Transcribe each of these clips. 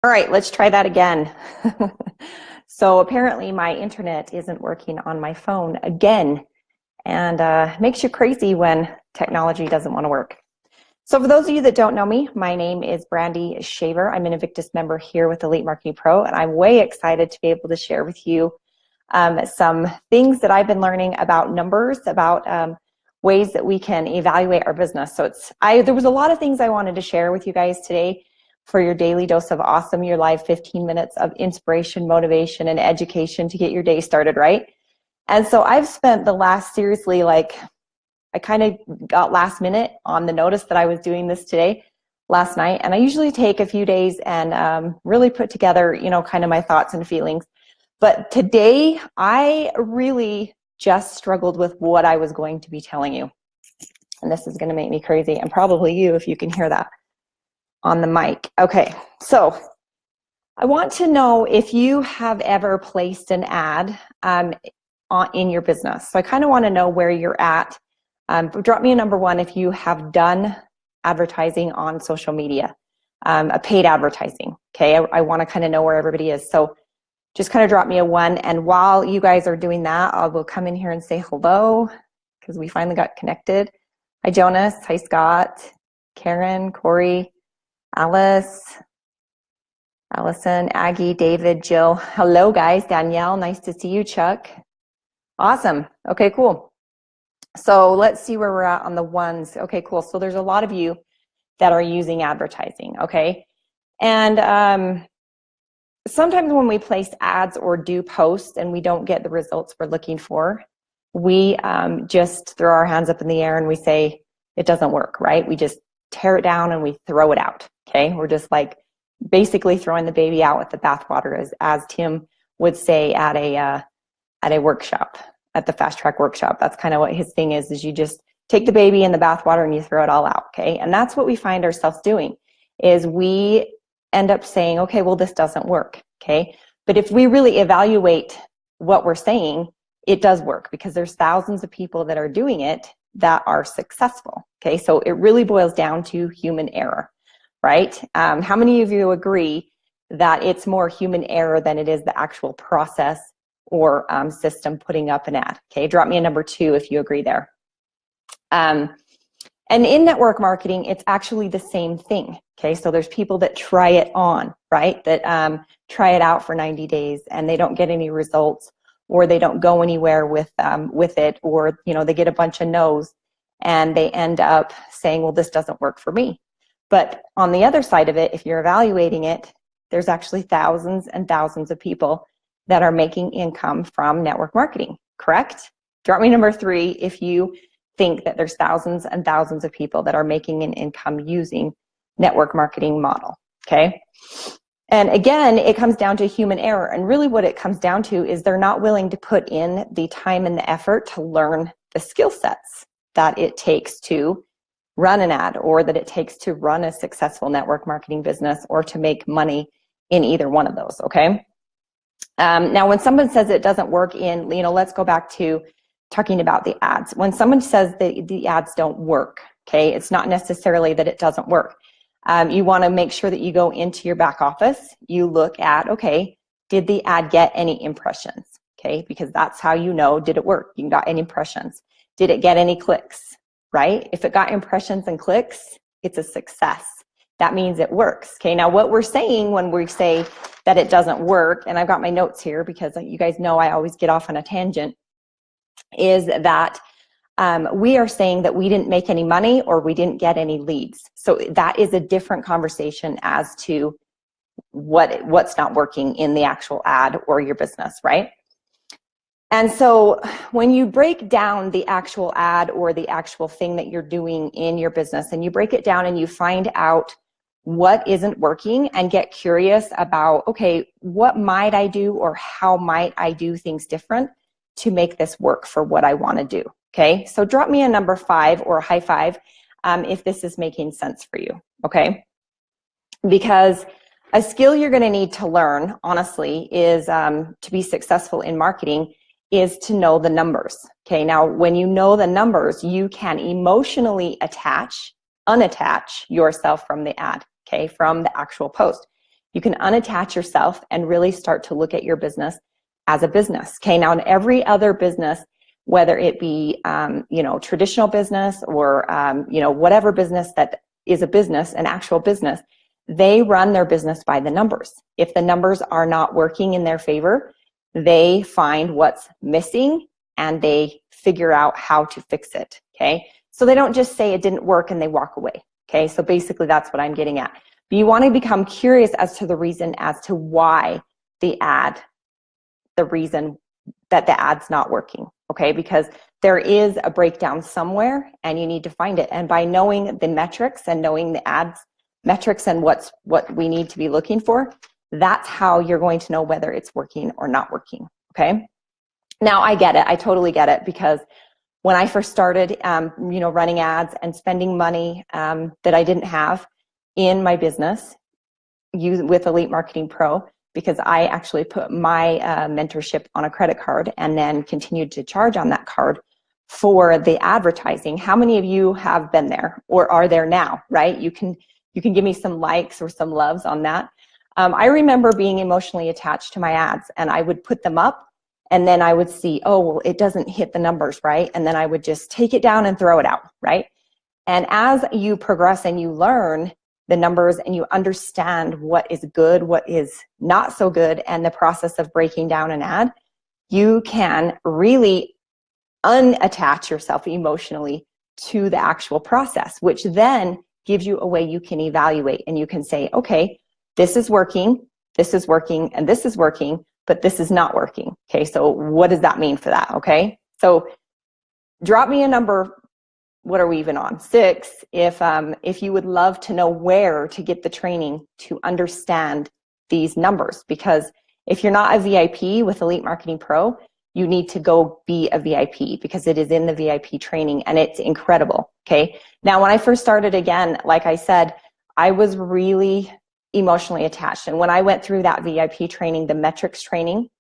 All right, let's try that again. So apparently my internet isn't working on my phone again, and makes you crazy when technology doesn't want to work. So for those of you that don't know me, my name is Brandy Shaver. I'm an Invictus member here with Elite Marketing Pro, and I'm way excited to be able to share with you some things that I've been learning about numbers, about ways that we can evaluate our business. So there was a lot of things I wanted to share with you guys today for your daily dose of awesome, your live 15 minutes of inspiration, motivation, and education to get your day started right. And so I've spent the last, seriously, I kind of got last minute on the notice that I was doing this today, last night. And I usually take a few days and really put together, kind of my thoughts and feelings. But today, I really just struggled with what I was going to be telling you. And this is going to make me crazy, and probably you if you can hear that on the mic. Okay, so I want to know if you have ever placed an ad in your business. So I kind of want to know where you're at. Drop me a number one if you have done advertising on social media, a paid advertising. Okay, I want to kind of know where everybody is. So just kind of drop me a one. And while you guys are doing that, I will come in here and say hello because we finally got connected. Hi, Jonas. Hi, Scott, Karen, Corey, Alice, Allison, Aggie, David, Jill. Hello, guys. Danielle, nice to see you. Chuck. Awesome. Okay, cool. So let's see where we're at on the ones. Okay, cool. So there's a lot of you that are using advertising, okay? And sometimes when we place ads or do posts and we don't get the results we're looking for, we just throw our hands up in the air and we say, it doesn't work, right? We just tear it down and we throw it out, okay? We're just like basically throwing the baby out with the bathwater, as Tim would say at a workshop, at the Fast Track workshop. That's kind of what his thing is you just take the baby in the bathwater and you throw it all out, okay? And that's what we find ourselves doing, is we end up saying, okay, well, this doesn't work, okay? But if we really evaluate what we're saying, it does work because there's thousands of people that are doing it that are successful, okay? So it really boils down to human error, right? How many of you agree that it's more human error than it is the actual process or system putting up an ad? Okay, drop me a number two if you agree there. And in network marketing, it's actually the same thing. Okay, so there's people that try it on, right? That try it out for 90 days and they don't get any results, or they don't go anywhere with it, or they get a bunch of no's and they end up saying, well, this doesn't work for me. But on the other side of it, if you're evaluating it, there's actually thousands and thousands of people that are making income from network marketing, correct? Drop me number three if you think that there's thousands and thousands of people that are making an income using network marketing model, okay? And again, it comes down to human error. And really what it comes down to is they're not willing to put in the time and the effort to learn the skill sets that it takes to run an ad, or that it takes to run a successful network marketing business, or to make money in either one of those, okay? Now, when someone says it doesn't work in, let's go back to talking about the ads. When someone says that the ads don't work, okay, it's not necessarily that it doesn't work. You want to make sure that you go into your back office, you look at, okay, did the ad get any impressions? Okay, because that's how you know, did it work? You got any impressions? Did it get any clicks, right? If it got impressions and clicks, it's a success. That means it works. Okay, now what we're saying when we say that it doesn't work, and I've got my notes here because you guys know I always get off on a tangent, is that we are saying that we didn't make any money or we didn't get any leads. So that is a different conversation as to what's not working in the actual ad or your business, right? And so when you break down the actual ad or the actual thing that you're doing in your business, and you break it down and you find out what isn't working and get curious about, okay, what might I do, or how might I do things different to make this work for what I want to do, okay? So drop me a number 5 or a high five if this is making sense for you, okay? Because a skill you're going to need to learn, honestly, is to be successful in marketing, is to know the numbers, okay? Now, when you know the numbers, you can emotionally unattach yourself from the ad, okay, from the actual post. You can unattach yourself and really start to look at your business as a business. Okay, now in every other business, whether it be, traditional business or, whatever business that is a business, an actual business, they run their business by the numbers. If the numbers are not working in their favor, they find what's missing and they figure out how to fix it, okay? So they don't just say it didn't work and they walk away, okay? So basically that's what I'm getting at. But you want to become curious as to the reason as to why the reason that the ad's not working, okay? Because there is a breakdown somewhere and you need to find it. And by knowing the metrics and knowing the ads metrics and what we need to be looking for, that's how you're going to know whether it's working or not working, okay? Now I get it, I totally get it, because when I first started, running ads and spending money that I didn't have in my business with Elite Marketing Pro, because I actually put my mentorship on a credit card and then continued to charge on that card for the advertising. How many of you have been there or are there now, right? You can give me some likes or some loves on that. I remember being emotionally attached to my ads, and I would put them up and then I would see, oh, well, it doesn't hit the numbers, right? And then I would just take it down and throw it out, right? And as you progress and you learn the numbers and you understand what is good, what is not so good, and the process of breaking down an ad, you can really unattach yourself emotionally to the actual process, which then gives you a way you can evaluate and you can say, okay, this is working, and this is working, but this is not working. Okay, so what does that mean for that? Okay, so drop me a number. What are we even on? 6, if you would love to know where to get the training to understand these numbers. Because if you're not a VIP with Elite Marketing Pro, you need to go be a VIP, because it is in the VIP training and it's incredible, okay? Now, when I first started, again, like I said, I was really emotionally attached. And when I went through that VIP training, the metrics training,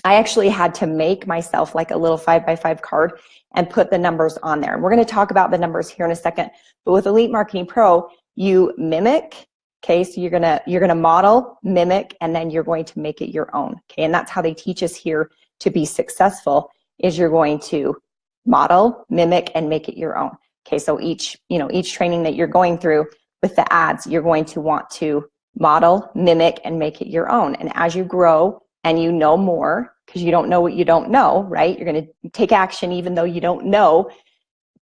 I actually had to make myself like a little 5x5 card and put the numbers on there. And we're going to talk about the numbers here in a second. But with Elite Marketing Pro, you mimic, okay? So you're gonna model, mimic, and then you're going to make it your own, okay? And that's how they teach us here to be successful, is you're going to model, mimic, and make it your own. Okay, so each training that you're going through with the ads, you're going to want to model, mimic, and make it your own. And as you grow and you know more, because you don't know what you don't know, right? You're going to take action even though you don't know.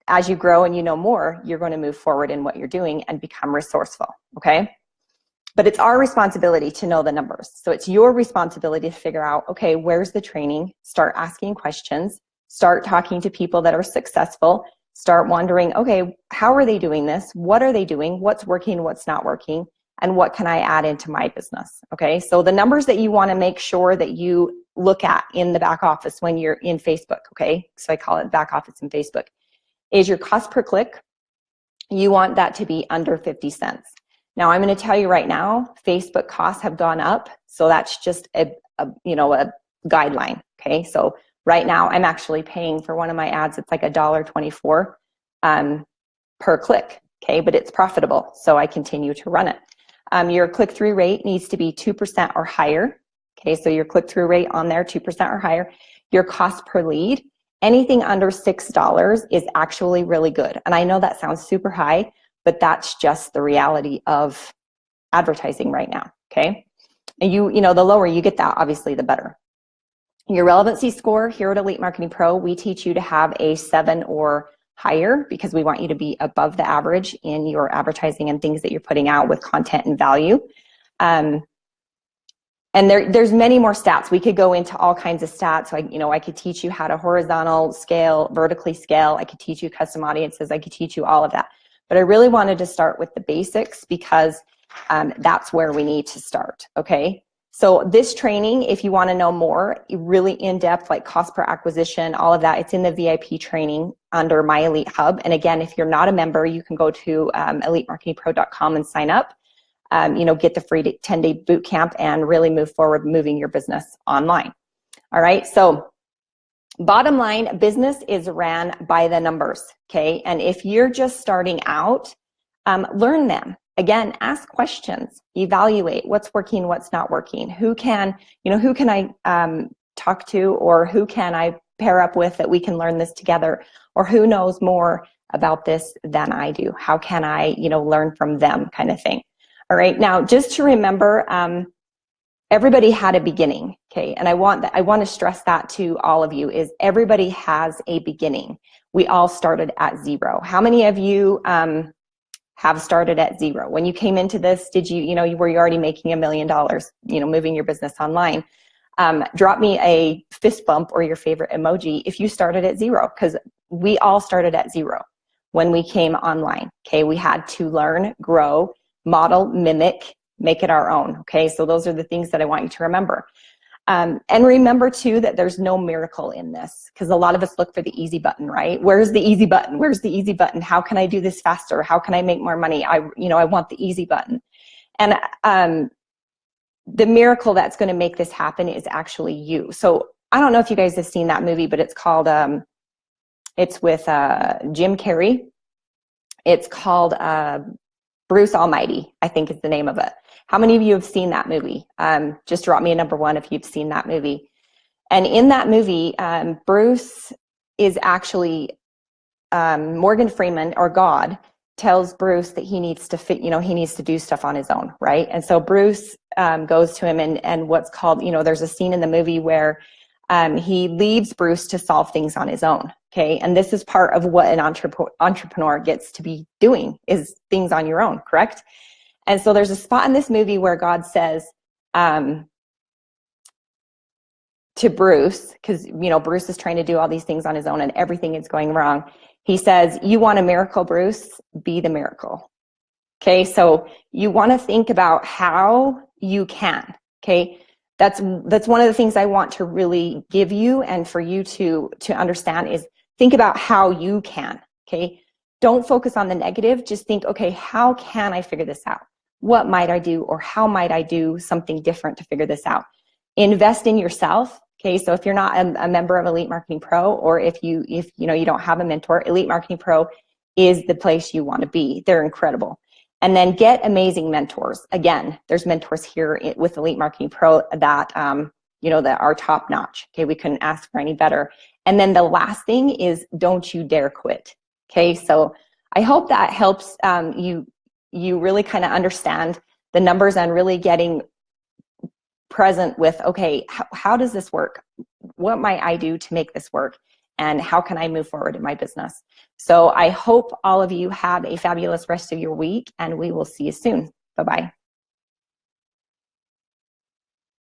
As you grow and you know more, you're going to move forward in what you're doing and become resourceful, okay? But it's our responsibility to know the numbers. So it's your responsibility to figure out, okay, where's the training? Start asking questions. Start talking to people that are successful. Start wondering, okay, how are they doing this? What are they doing? What's working? What's not working? And what can I add into my business? Okay, so the numbers that you want to make sure that you look at in the back office when you're in Facebook, okay? So I call it back office in Facebook, is your cost per click. You want that to be under 50 cents. Now, I'm going to tell you right now, Facebook costs have gone up. So that's just a guideline. Okay. So right now I'm actually paying for one of my ads. It's like $1.24 per click. Okay. But it's profitable. So I continue to run it. Your click-through rate needs to be 2% or higher. Okay. So your click-through rate on there, 2% or higher. Your cost per lead, anything under $6 is actually really good. And I know that sounds super high, but that's just the reality of advertising right now, okay? And the lower you get that, obviously, the better. Your relevancy score here at Elite Marketing Pro, we teach you to have a 7 or higher, because we want you to be above the average in your advertising and things that you're putting out with content and value. And there's many more stats. We could go into all kinds of stats. So I could teach you how to horizontal scale, vertically scale. I could teach you custom audiences. I could teach you all of that. But I really wanted to start with the basics, because that's where we need to start, okay? So this training, if you want to know more, really in-depth, like cost per acquisition, all of that, it's in the VIP training under My Elite Hub. And again, if you're not a member, you can go to elitemarketingpro.com and sign up, get the free 10-day boot camp and really move forward moving your business online. All right, so bottom line, business is ran by the numbers, okay? And if you're just starting out, learn them, again, ask questions, evaluate what's working, what's not working. Who can I talk to, or who can I pair up with that we can learn this together, or who knows more about this than I do? How can I, learn from them, kind of thing. All right. Now, just to remember, everybody had a beginning. Okay. And I want to stress that to all of you, is everybody has a beginning. We all started at zero. How many of you, have started at zero? When you came into this, did were you already making $1 million, moving your business online? Drop me a fist bump or your favorite emoji if you started at zero, because we all started at zero when we came online. Okay. We had to learn, grow, model, mimic, make it our own. Okay. So those are the things that I want you to remember. And remember too, that there's no miracle in this, because a lot of us look for the easy button, right? Where's the easy button? Where's the easy button? How can I do this faster? How can I make more money? I want the easy button. And the miracle that's going to make this happen is actually you. So I don't know if you guys have seen that movie, but it's called, it's with Jim Carrey. It's called Bruce Almighty, I think is the name of it. How many of you have seen that movie? Just drop me a number 1 if you've seen that movie. And in that movie, Bruce is actually, Morgan Freeman, or God, tells Bruce that he needs to he needs to do stuff on his own, right? And so Bruce goes to him, and what's called, there's a scene in the movie where he leaves Bruce to solve things on his own. Okay. And this is part of what an entrepreneur gets to be doing, is things on your own, correct? And so there's a spot in this movie where God says to Bruce, because, Bruce is trying to do all these things on his own and everything is going wrong. He says, you want a miracle, Bruce? Be the miracle. Okay. So you want to think about how you can. Okay. That's one of the things I want to really give you, and for you to understand, is think about how you can. Okay. Don't focus on the negative. Just think, okay, how can I figure this out? What might I do, or how might I do something different to figure this out? Invest in yourself. Okay. So if you're not a member of Elite Marketing Pro, or if you don't have a mentor, Elite Marketing Pro is the place you want to be. They're incredible. And then get amazing mentors. Again, there's mentors here with Elite Marketing Pro that, that are top notch. Okay. We couldn't ask for any better. And then the last thing is, don't you dare quit. Okay. So I hope that helps you really kind of understand the numbers, and really getting present with, okay, how does this work? What might I do to make this work? And how can I move forward in my business? So I hope all of you have a fabulous rest of your week, and we will see you soon. Bye-bye.